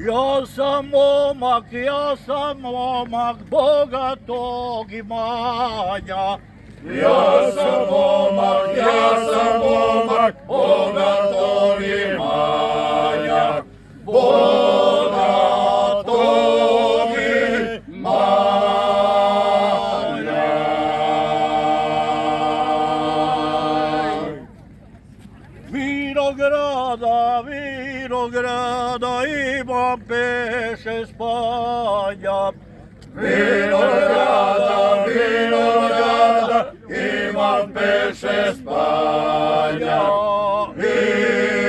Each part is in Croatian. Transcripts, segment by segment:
Ja sam momak bogatog imanja. Ja sam momak bogatog imanja, bogatog imanja. Vinograda imam 5-6 spanja. Vinograda imam 5-6 spanja.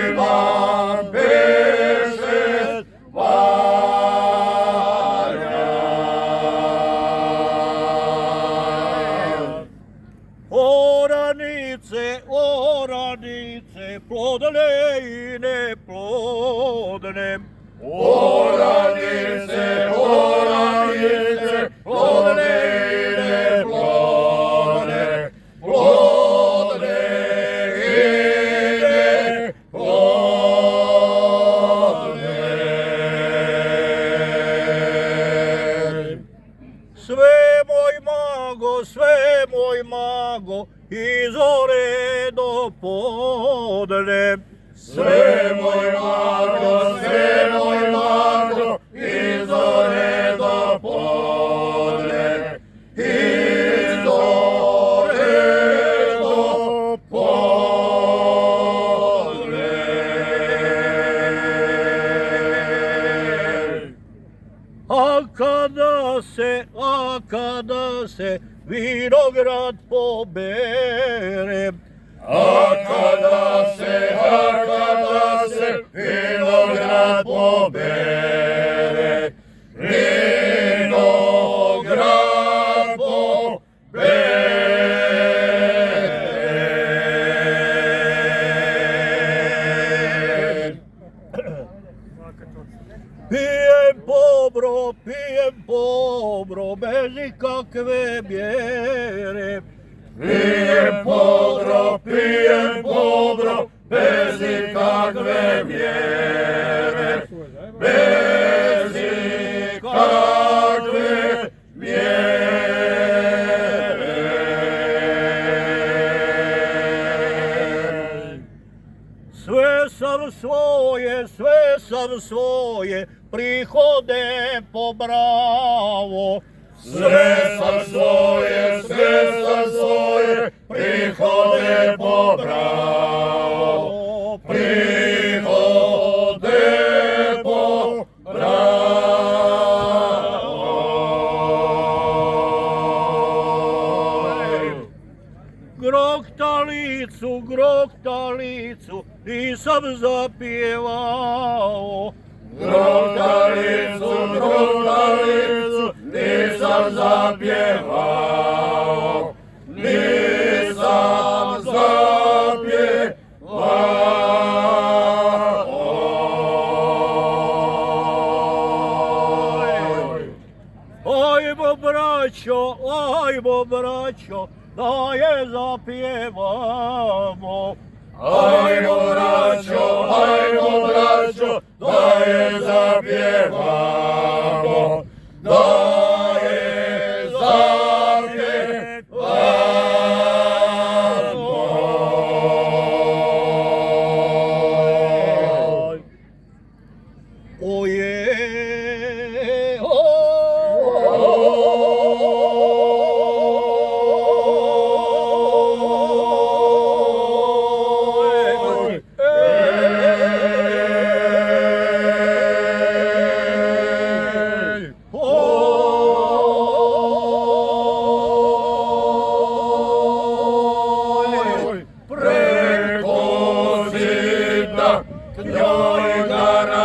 Imam 5-6 spanja. Oranice, plodne i neplodne. Oranice, plodne i neplodne, plodne i neplodne. Sve moj mago, i zore do podne. Sve moj mago, i zore do podne, i zore do podne. A kada se vinograd pobere, A kada se vinograd pobere, vinograd pobere. Pijem pobro, bez ikakve mjere. Pijem pobro, bez ikakve mjere, bez ikakve mjere. Sve sam svoje prihode pobravo. Sve sam svoje prihode pobrao, prihode pobrao. Groktalicu nisam zapjevao. Groktalicu nisam zapjevao, nisam zapjevao. Ajmo braćo, da je zapjevamo. Ajmo braćo, da je zapjevamo, da je zapjevamo. Oje, Preko zida njoj gara